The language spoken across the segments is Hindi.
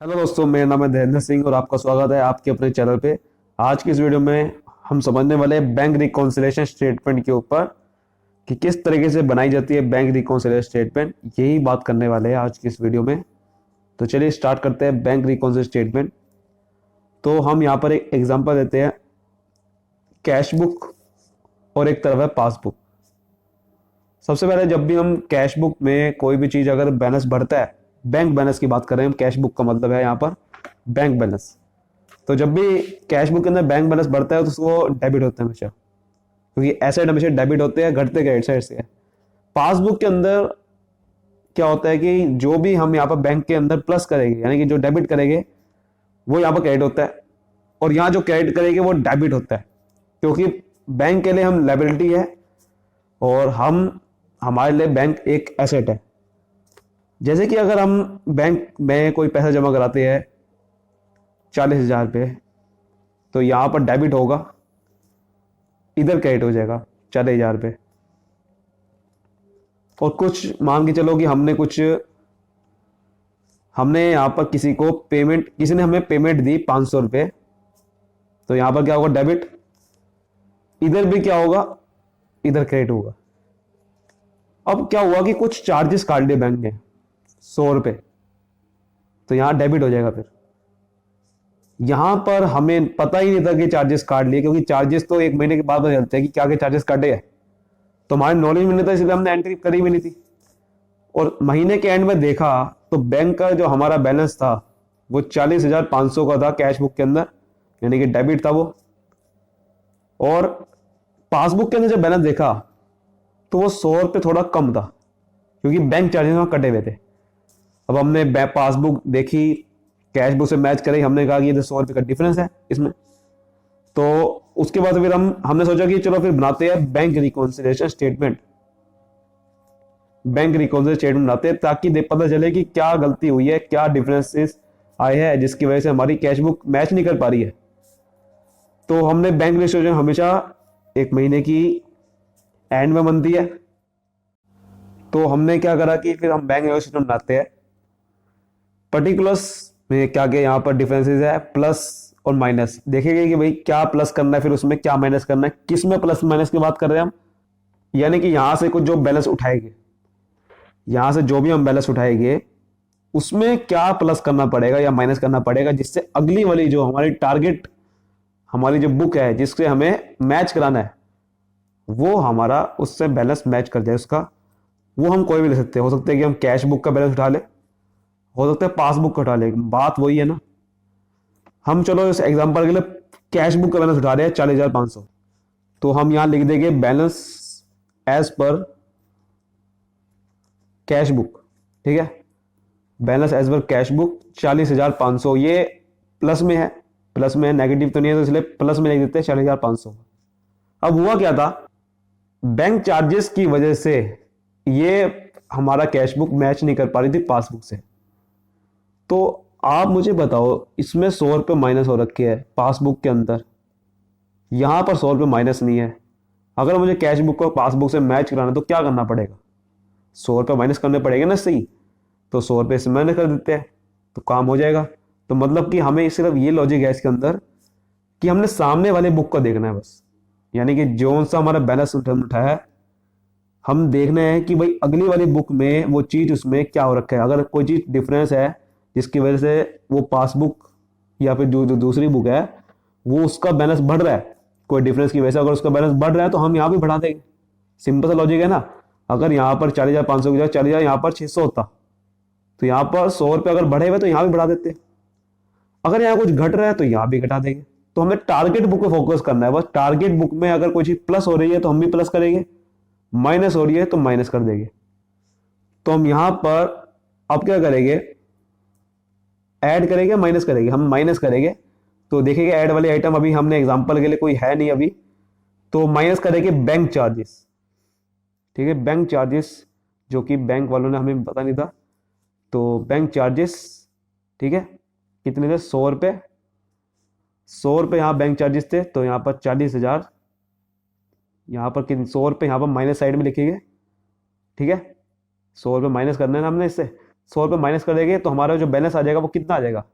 हेलो दोस्तों, मेरा नाम है धीरेन्द्र सिंह और आपका स्वागत है आपके अपने चैनल पे। आज की इस वीडियो में हम समझने वाले हैं बैंक रिकॉन्सिलिएशन स्टेटमेंट के ऊपर कि किस तरीके से बनाई जाती है बैंक रिकॉन्सिलिएशन स्टेटमेंट। यही बात करने वाले हैं आज की इस वीडियो में। तो चलिए स्टार्ट करते हैं बैंक रिकॉन्सिलिएशन स्टेटमेंट। तो हम यहाँ पर एक एग्जाम्पल देते हैं, कैश बुक और एक तरफ है पासबुक। सबसे पहले जब भी हम कैश बुक में कोई भी चीज़ अगर बैलेंस बढ़ता है, बैंक बैलेंस की बात कर रहे हैं हम, कैश बुक का मतलब है यहाँ पर बैंक बैलेंस। तो जब भी कैश बुक के अंदर बैंक बैलेंस बढ़ता है तो उसको डेबिट होता है हमेशा, क्योंकि एसेट हमेशा डेबिट होते हैं, घटते क्रेडिट साइड से है। पासबुक के अंदर क्या होता है कि जो भी हम यहाँ पर बैंक के अंदर प्लस करेंगे, यानी कि जो डेबिट करेंगे वो यहाँ पर क्रेडिट होता है, और यहाँ जो क्रेडिट करेंगे वो डेबिट होता है, क्योंकि बैंक के लिए हम लायबिलिटी है और हमारे लिए बैंक एक एसेट है। जैसे कि अगर हम बैंक में कोई पैसा जमा कराते हैं 40,000 रुपये, तो यहाँ पर डेबिट होगा, इधर क्रेडिट हो जाएगा 40,000 रुपये। और कुछ मान के चलो कि हमने यहाँ पर किसी ने हमें पेमेंट दी 500 रुपये, तो यहाँ पर क्या होगा, डेबिट। इधर भी क्या होगा, इधर क्रेडिट होगा। अब क्या हुआ कि कुछ चार्जेस काट लिए बैंक ने 100 रुपये, तो यहाँ डेबिट हो जाएगा। फिर यहां पर हमें पता ही नहीं था कि चार्जेस काट लिए, क्योंकि चार्जेस तो एक महीने के बाद पता चलते हैं कि क्या क्या चार्जेस काटे हैं, तो हमारे नॉलेज में नहीं था, इसलिए हमने एंट्री करी भी नहीं थी। और महीने के एंड में देखा तो बैंक का जो हमारा बैलेंस था वो 40,500 का था कैश बुक के अंदर, यानी कि डेबिट था वो। और पासबुक के अंदर जब बैलेंस देखा तो वो 100 रुपये थोड़ा कम था, क्योंकि बैंक चार्जेस वहां कटे हुए थे। अब हमने पासबुक देखी, कैश बुक से मैच करी, हमने कहा कि ये तो 100 रुपये का डिफरेंस है इसमें। तो उसके बाद फिर हमने सोचा कि चलो फिर बनाते हैं bank reconciliation statement. Bank reconciliation statement बनाते हैं ताकि पता चले कि क्या गलती हुई है, क्या डिफरेंसेस आए हैं जिसकी वजह से हमारी कैश बुक मैच नहीं कर पा रही है। तो हमने बैंक रिकॉन्सिलिएशन हमेशा एक महीने की एंड में बनती है। तो हमने क्या करा कि फिर हम बैंक रिकॉन्सिलिएशन बनाते हैं। पर्टिकुलर्स में क्या क्या यहाँ पर डिफरेंसेस है, प्लस और माइनस देखेंगे कि भाई क्या प्लस करना है, फिर उसमें क्या माइनस करना है, किस में प्लस माइनस की बात कर रहे हैं हम। यानी कि यहां से कुछ जो बैलेंस उठाएंगे, यहां से जो भी हम बैलेंस उठाएंगे उसमें क्या प्लस करना पड़ेगा या माइनस करना पड़ेगा, जिससे अगली वाली जो हमारी टारगेट, हमारी जो बुक है जिससे हमें मैच कराना है, वो हमारा उससे बैलेंस मैच कर जाए उसका। वो हम कोई भी ले सकते हैं, हो सकता है कि हम कैश बुक का बैलेंस उठा ले, हो सकता है पासबुक का उठा ले, बात वही है ना। हम चलो इस एग्जांपल के लिए कैश बुक का बैलेंस उठा रहे हैं 40,500, तो हम यहां लिख देंगे balance as per cash book. ठीक है, balance as per cash book 40,500, ये प्लस में है, प्लस में है, नेगेटिव तो नहीं है, तो इसलिए प्लस में लिख देते हैं 40,500। अब हुआ क्या था, बैंक चार्जेस की वजह से ये हमारा कैश बुक मैच नहीं कर पा रही थी पासबुक से। तो आप मुझे बताओ, इसमें 100 रुपये माइनस हो रखे है पासबुक के अंदर, यहां पर 100 रुपये माइनस नहीं है। अगर मुझे कैश बुक को पासबुक से मैच कराना तो क्या करना पड़ेगा, 100 रुपये माइनस करने पड़ेंगे ना, सही। तो 100 रुपये से माइनस कर देते हैं तो काम हो जाएगा। तो मतलब कि हमें सिर्फ ये लॉजिक है इसके अंदर कि हमने सामने वाले बुक को देखना है बस, यानी कि जो सा हमारा बैलेंस उठाया है, हम देखना है कि भाई अगली वाली बुक में वो चीज उसमें क्या हो रखा है। अगर कोई चीज डिफरेंस है जिसकी वजह से वो पासबुक या फिर जो दूसरी बुक है वो उसका बैलेंस बढ़ रहा है, कोई डिफरेंस की वजह से अगर उसका बैलेंस बढ़ रहा है तो हम यहाँ भी बढ़ा देंगे। सिंपल सा लॉजिक है ना। अगर यहाँ पर 40,500 की जगह 40,000 यहाँ पर 600 होता, तो यहाँ पर 100 रुपये अगर बढ़े हुए तो यहाँ भी बढ़ा देते। अगर यहाँ कुछ घट रहा है तो यहाँ भी घटा देंगे। तो हमें टारगेट बुक पे फोकस करना है बस। टारगेट बुक में अगर कोई चीज प्लस हो रही है तो हम भी प्लस करेंगे, माइनस हो रही है तो माइनस कर देंगे। तो हम यहां पर अब क्या करेंगे, ऐड करेंगे माइनस करेंगे, हम माइनस करेंगे। तो देखेंगे ऐड वाली आइटम अभी हमने एग्जांपल के लिए कोई है नहीं अभी, तो माइनस करेंगे बैंक चार्जेस। ठीक है, बैंक चार्जेस जो कि बैंक वालों ने हमें पता नहीं था, तो बैंक चार्जेस। ठीक है, कितने थे, 100 रुपये। 100 रुपये यहाँ बैंक चार्जेस थे, तो यहाँ पर 40,000, यहाँ पर कितने, 100 रुपये यहाँ पर माइनस साइड में लिखेंगे। ठीक है, 100 रुपये माइनस करना है ना हमने इससे, 100 रुपये माइनस कर देंगे तो हमारा जो बैलेंस आ जाएगा वो कितना आ जाएगा,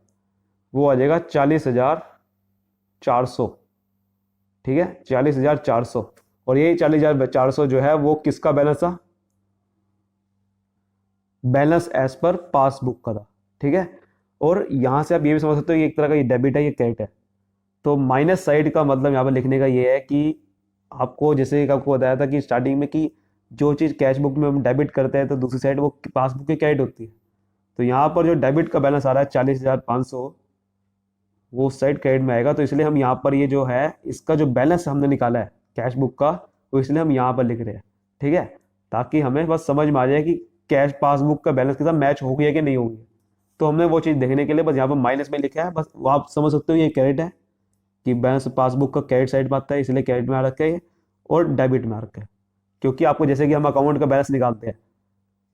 वो आ जाएगा 40,400। ठीक है, 40,400। और ये 40,400 जो है वो किसका बैलेंस था, बैलेंस एज पर पासबुक का था। ठीक है, और यहां से आप ये भी समझ सकते हो ये एक तरह का ये डेबिट है, ये क्रेडिट है। तो माइनस साइड का मतलब यहाँ पर लिखने का ये है कि आपको जैसे कि आपको बताया था कि स्टार्टिंग में कि जो चीज़ कैश बुक में हम डेबिट करते हैं तो दूसरी साइड वो पासबुक की क्रेडिट होती है। तो यहाँ पर जो डेबिट का बैलेंस आ रहा है 40,500, वो उस साइड क्रेडिट में आएगा। तो इसलिए हम यहाँ पर ये जो है इसका जो बैलेंस हमने निकाला है कैश बुक का, वो इसलिए हम यहाँ पर लिख रहे हैं। ठीक है, ताकि हमें बस समझ में आ जाए कि कैश पासबुक का बैलेंस के साथ मैच हो गया कि नहीं हो गया। तो हमने वो चीज़ देखने के लिए बस यहाँ पर माइनस में लिखा है, बस वो आप समझ सकते हो ये क्रेडिट है कि बैलेंस पासबुक का क्रेडिट साइड में आता है, इसलिए क्रेडिट में आ रखा है ये, और डेबिट में आ रखा है। क्योंकि आपको जैसे कि हम अकाउंट का बैलेंस निकालते हैं,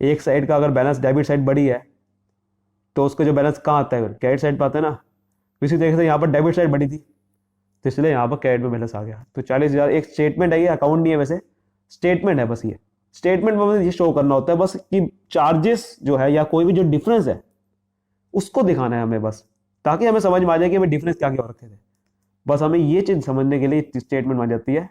एक साइड का अगर बैलेंस डेबिट साइड बड़ी है तो उसका जो बैलेंस कहाँ आता है, क्रेडिट साइड पर आता है ना। इसी तरीके से यहाँ पर डेबिट साइड बड़ी थी तो इसलिए यहाँ पर क्रेडिट में बैलेंस आ गया। तो 40,000 एक स्टेटमेंट है, ये अकाउंट नहीं है वैसे, स्टेटमेंट है बस। ये स्टेटमेंट में हमें ये शो करना होता है बस कि चार्जेस जो है या कोई भी जो डिफरेंस है उसको दिखाना है हमें बस, ताकि हमें समझ में आ जाए कि हमें डिफरेंस क्या क्या हो रखे थे। बस हमें ये चीज़ समझने के लिए स्टेटमेंट बन जाती है।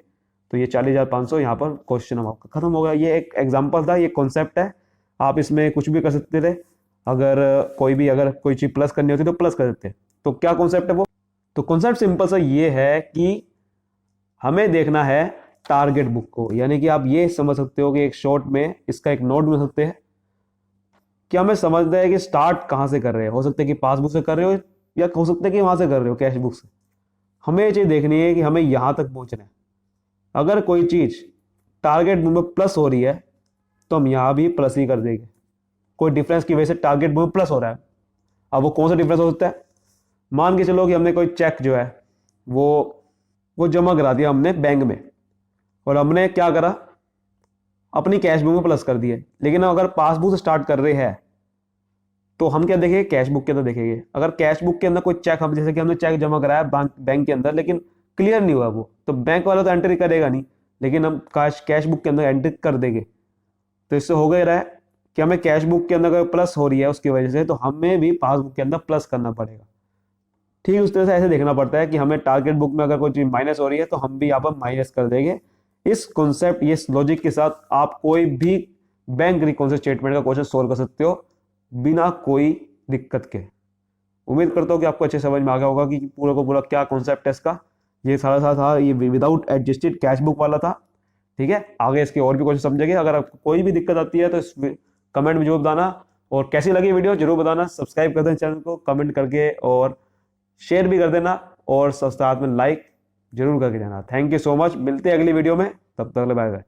तो ये 40,500 यहाँ पर क्वेश्चन आपका खत्म हो गया। ये एक एग्जाम्पल था, ये कॉन्सेप्ट है, आप इसमें कुछ भी कर सकते थे। अगर कोई चीज़ प्लस करनी होती तो प्लस कर देते। तो क्या कॉन्सेप्ट है वो, तो कॉन्सेप्ट सिंपल सा ये है कि हमें देखना है टारगेट बुक को। यानी कि आप ये समझ सकते हो कि एक शॉर्ट में इसका एक नोट बन सकते हैं कि हमें समझना है कि स्टार्ट कहाँ से कर रहे हैं। हो सकता है कि पासबुक से कर रहे हो या हो सकता है कि वहाँ से कर रहे हो कैश बुक से। हमें ये चीज़ देखनी है कि हमें यहाँ तक पहुँचना है। अगर कोई चीज़ टारगेट बुक में प्लस हो रही है तो हम यहाँ भी प्लस ही कर देंगे। कोई डिफरेंस की वजह से टारगेट बुक में प्लस हो रहा है, अब वो कौन सा डिफरेंस हो सकता है, मान के चलो कि हमने कोई चेक जो है वो जमा करा दिया हमने बैंक में, और हमने क्या करा, अपनी कैश बुक में प्लस कर दिए। लेकिन अगर पासबुक से स्टार्ट कर रहे हैं तो हम क्या देखेंगे, कैश बुक के अंदर देखेंगे। अगर कैश बुक के अंदर कोई चेक, हम जैसे कि हमने चेक जमा कराया बैंक के अंदर लेकिन क्लियर नहीं हुआ वो, तो बैंक वाला तो एंट्री करेगा नहीं, लेकिन हम कैश बुक के अंदर एंट्री कर देंगे। तो इससे हो गया रहा है कि हमें कैश बुक के अंदर अगर प्लस हो रही है उसकी वजह से, तो हमें भी पासबुक के अंदर प्लस करना पड़ेगा। ठीक उस तरह से ऐसे देखना पड़ता है कि हमें टारगेट बुक में अगर कोई चीज माइनस हो रही है तो हम भी यहाँ पर माइनस कर देंगे। इस कॉन्सेप्ट, इस लॉजिक के साथ आप कोई भी बैंक रिकॉन्सिलिएशन स्टेटमेंट का क्वेश्चन सोल्व कर सकते हो बिना कोई दिक्कत के। उम्मीद करता हूँ कि आपको अच्छे समझ में आ गया होगा कि पूरा को पूरा क्या कॉन्सेप्ट है इसका। ये सारा था, ये विदाउट एडजस्टेड कैश बुक वाला था। ठीक है, आगे इसके और भी क्वेश्चन समझेंगे। अगर आपको कोई भी दिक्कत आती है तो कमेंट में जरूर बताना, और कैसी लगी वीडियो जरूर बताना। सब्सक्राइब कर देना चैनल को कमेंट करके, और शेयर भी कर देना, और साथ में लाइक जरूर करके जाना। थैंक यू सो मच, मिलते हैं अगली वीडियो में, तब तक बाय बाय।